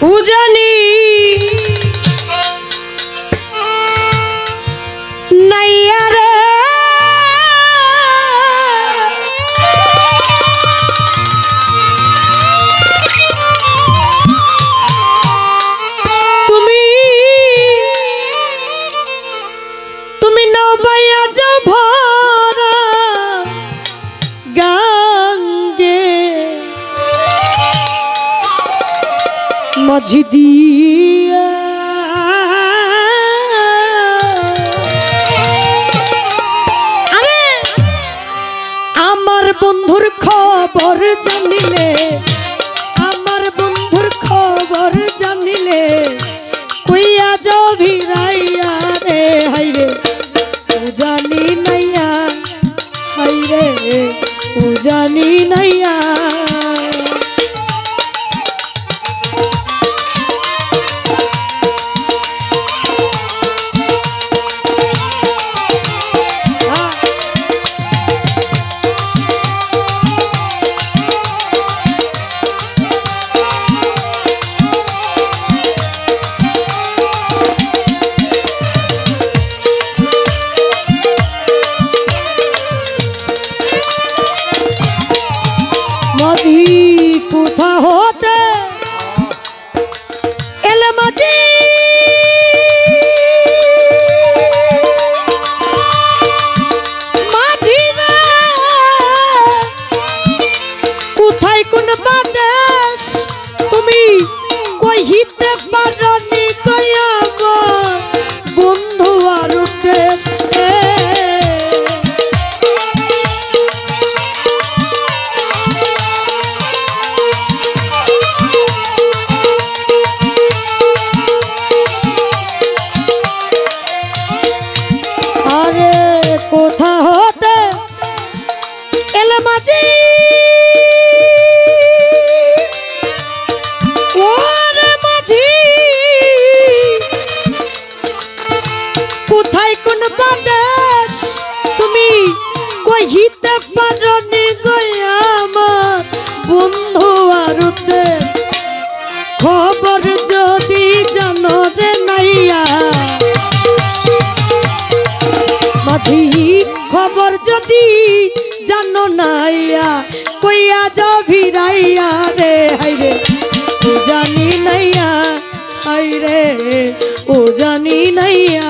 উজানি নাইয়া রে তুমি নাও বাইয়া যাও ভরা গাঙ্গে মাঝি দিয়া আরে আমার বন্ধুর খবর জানিলে আমার বন্ধুর খবর জানিলে কইয়া যাও ভিড়াইয়া রে হাইরে উজানি নাইয়া হাইরে উজানি নাইয়া মাঝি কোথা হতে এলে মাঝি মাঝি রে কোথায় কোন বাদেশ তুমি কইতে পারনি কইয়া বন্ধু আর দেশ কোথা হতে এলে মাঝি ওরে মাঝি কোথায় কোন বাদেশ তুমি কইতে পারনি গয়া আমার বন্ধু আর খবর যদি জানো রে নাইয়া মাঝি খবর যদি জানো নাইয়া কইয়া যাও ভিড়াইয়া রে হাইরে ও জানি নাইয়া হাইরে ও জানি নাইয়া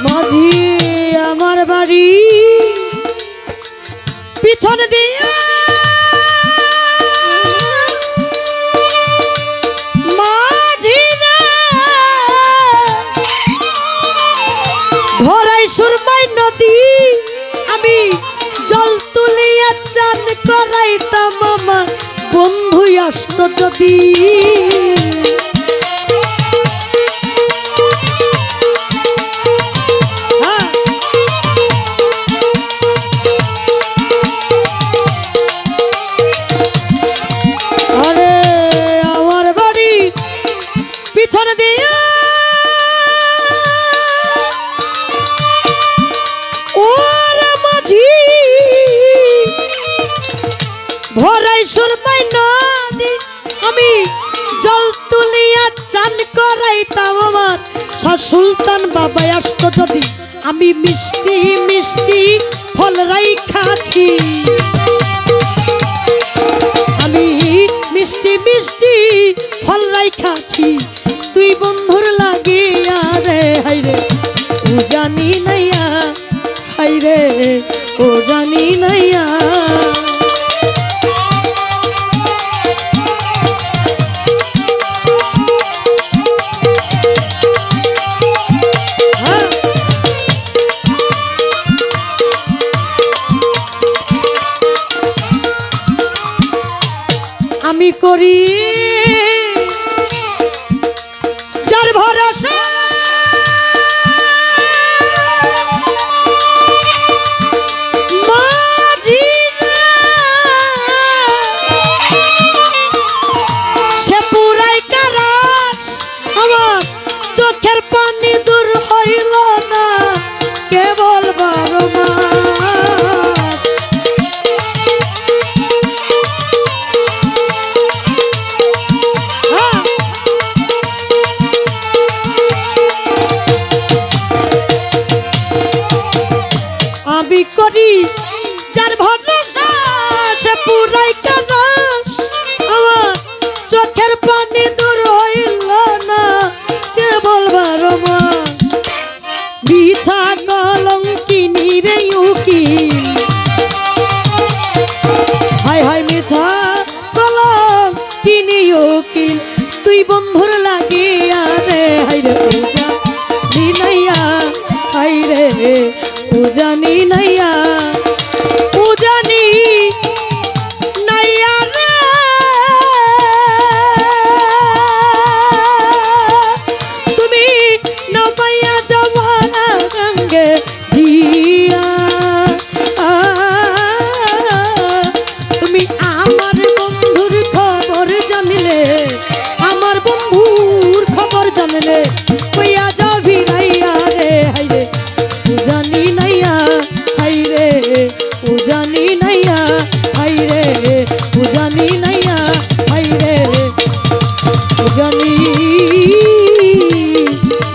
মাঝি আমার বাড়ি পিছন দিয়া মাঝি না ভরাই সুরমাই নদী আমি জল তুলিয়া চান করাইতাম আমার বন্ধু আসত যদি পিছন দিয়া ওরে মাঝি ভরাই সুরমাই নদী আমি জল তুলিয়া চান করাইতাম আমার শাহ সুলতান বাবা আসতো যদি আমি মিষ্টি মিষ্টি ফল রাইখাছি আমি মিষ্টি মিষ্টি ফল রাইখাছি তুই বন্ধুর লাগিয়া রে হাইরে ও জানি নাইয়া হাইরে ও জানি নাইয়া আমি করি যার ভরসা মাঝি সে পুরাই কানাস আমার চোখের পানি দূর হইল না কেবল 12 মাস বিছা কলঙ্কিনী রে উকিল হায় হায় মিছা কলঙ্কিনী উকিল তুই বন্ধুর লাগিয়া রে হায় রে পূজা নিনাইয়া হায় রে পূজা নিনাইয়া পূজানি নাইয়া রে তুমি না পাইয়া জমানা রঙ্গে দিয়া তুমি আমার বন্ধুর খবর জানিলে আমার বন্ধুর খবর জানিলে কইয়া যাবি নাইয়া রে হাইরে পূজানি নাইয়া হাইরে পূজানি নাইয়া হাইরে পূজানি নাইয়া হাইরে পূজানি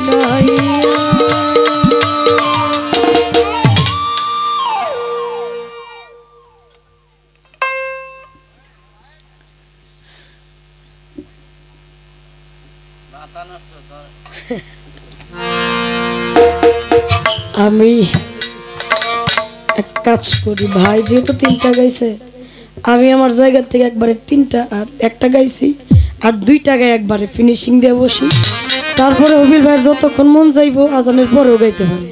নাইয়া আমি এক কাজ করি ভাই যেহেতু 3টা গাইছে আমি আমার জায়গা থেকে একবারে 3টা আর একটা গাইছি আর 2টা গায়ে একবারে ফিনিশিং দিয়ে বসি তারপরে অবিল ভাইয়ের যতক্ষণ মন চাইবো আজানের পরেও গাইতে পারে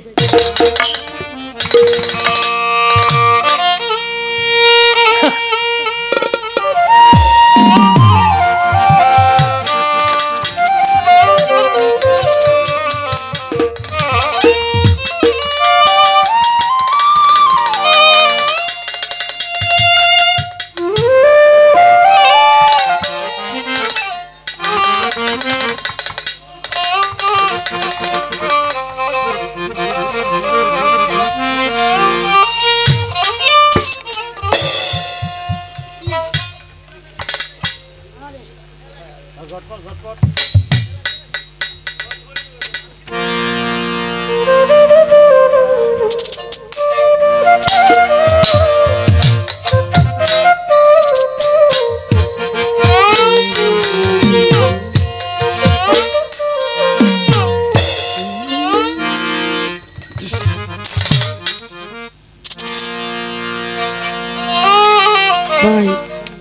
ভাই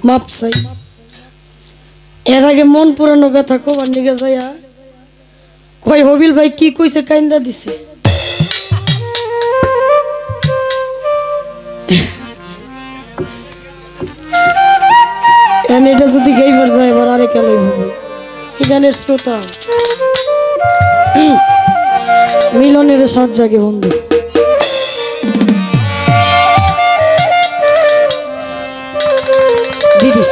মাপ চাই এর আগে মন পুরানো ব্যথা কবার নিগে যাইয়া কই হবিল ভাই কি কইছে কাইন্দা দিছে এটা যদি গাইবার যায় এবার আরে কেলাই হবে এই গানের শ্রোতা মিলনের সাত জাগে বন্ধু দিদি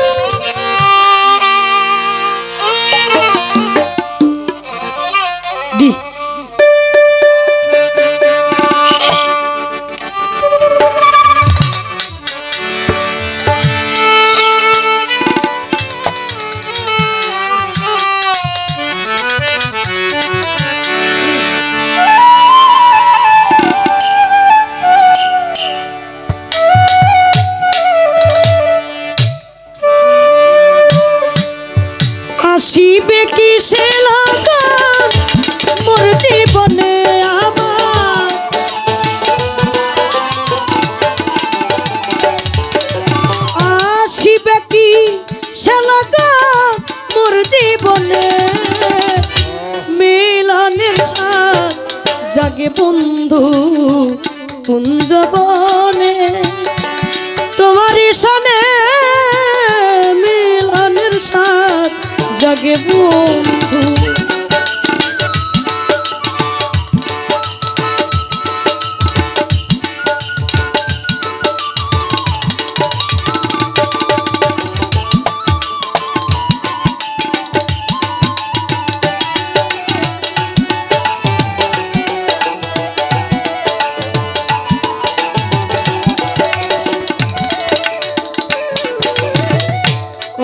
দি আসিবে কি সে লগন মোর জীবনে আমার আসিবে কি সে লগন মোর জীবনে মিলনের সাথ জাগে বন্ধু কুঞ্জবনে তোমারই সনে মিলনের সাথ জাগে বন্ধু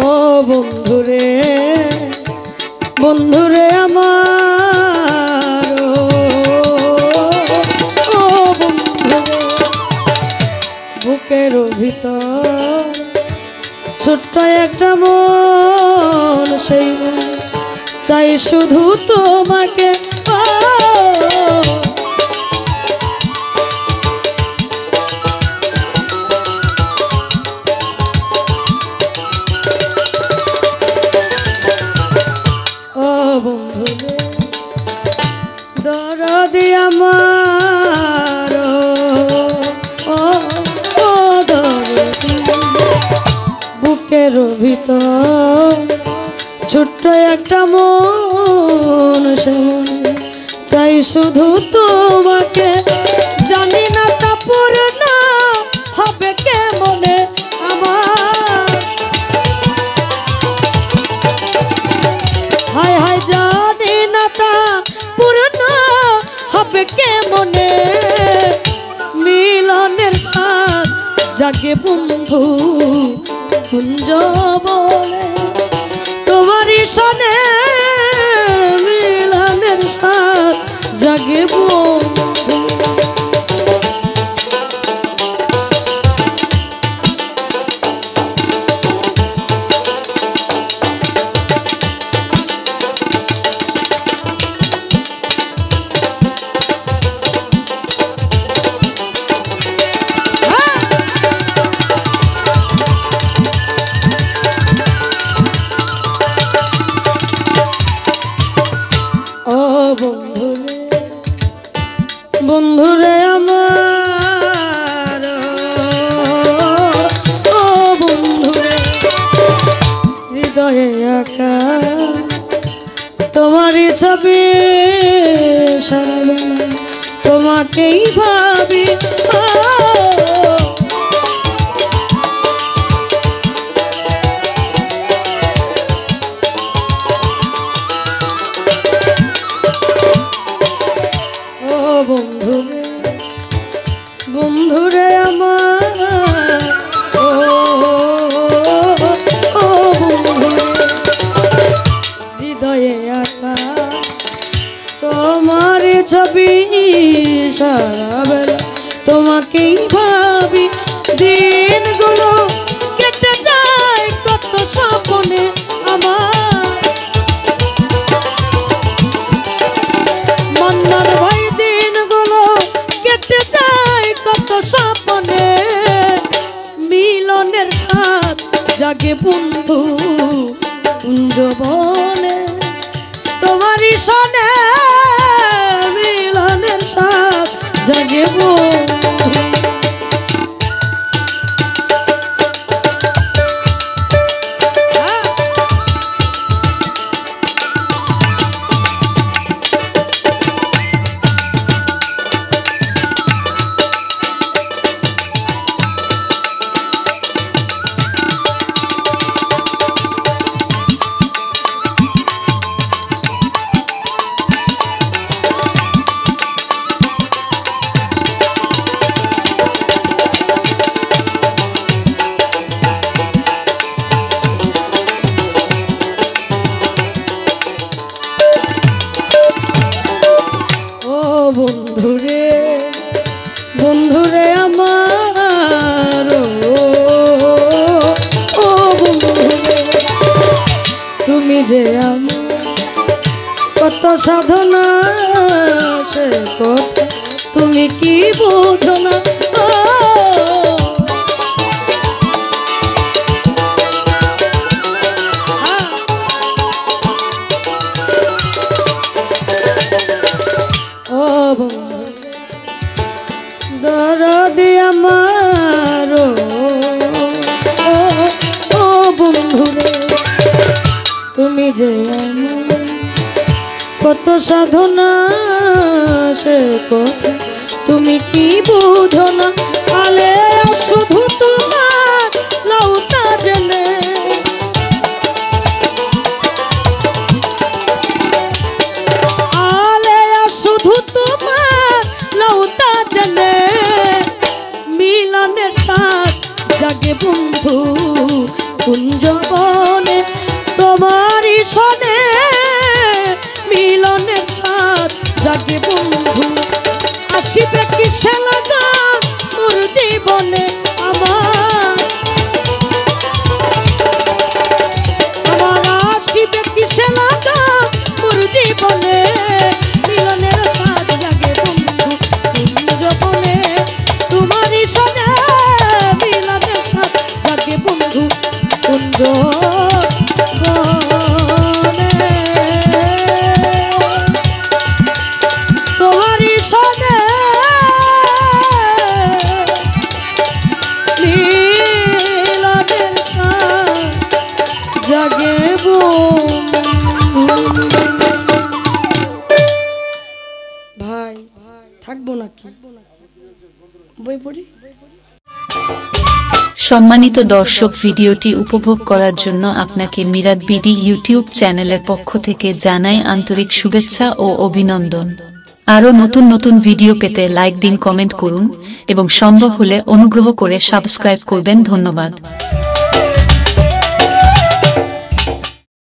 ও বন্ধুরে বন্ধুরে আমার ও বন্ধুরে বুকের ভিতর ছোট্ট একটা মন সেই মন চাই শুধু তোমাকে ও বন্ধু দরদি আমার ও দরদি বুকের ভিতর ছোট্ট একটা মন সে মনে চাই শুধু তোমাকে জানি না তা পূর্ণ হবে কেমনে আমার হায় হায় জানি না তা পূর্ণ হবে কেমনে মিলনের সাথ জাগে বন্ধু কুঞ্জ বলে তোমারই সনে মিলনের সাথ জাগে বন্ধু বন্ধুরে আমার ও বন্ধুরে হৃদয়ে আঁকা তোমারই ছবি সারা বেলা তোমাকেই ভাবি বন্ধুরে বন্ধুরে আমার ও বন্ধুরে হৃদয়ে আঁকা তোমার ছবি সারা বেলা তোমাকেই ভাবি দিনগুলো কেটে যায় কত স্বপ্নে আমার মন্নার ভাই স্বপ্নে মিলনের সাথ জাগে বন্ধু কুঞ্জ বনে তোমারই সনে মিলনের সাথ জাগে বন্ধু বন্ধুরে বন্ধুরে আমার ও বন্ধুরে তুমি যে আমার কত সাধনা সে কথা তুমি কি বোঝো না দরদি আমার ও বন্ধুরে তুমি যে আমার কত সাধনা সে কথা তুমি কি বুঝো না আলে শুধু তোমার লৌতা জেনে আলে শুধু তোমার লৌতা জেনে মিলনের সাথ জাগে বন্ধু কুঞ্জ বনে তোমারই সনে মিলনের সাথ জাগে বন্ধু আসিবে কিসে লাগান মোর জীবনে আমার ভাই থাকবো নাকি বই পড়ি। সম্মানিত দর্শক, ভিডিওটি উপভোগ করার জন্য আপনাকে মিরাত বিডি ইউটিউব চ্যানেলের পক্ষ থেকে জানাই আন্তরিক শুভেচ্ছা ও অভিনন্দন। আরও নতুন নতুন ভিডিও পেতে লাইক দিন, কমেন্ট করুন এবং সম্ভব হলে অনুগ্রহ করে সাবস্ক্রাইব করবেন। ধন্যবাদ।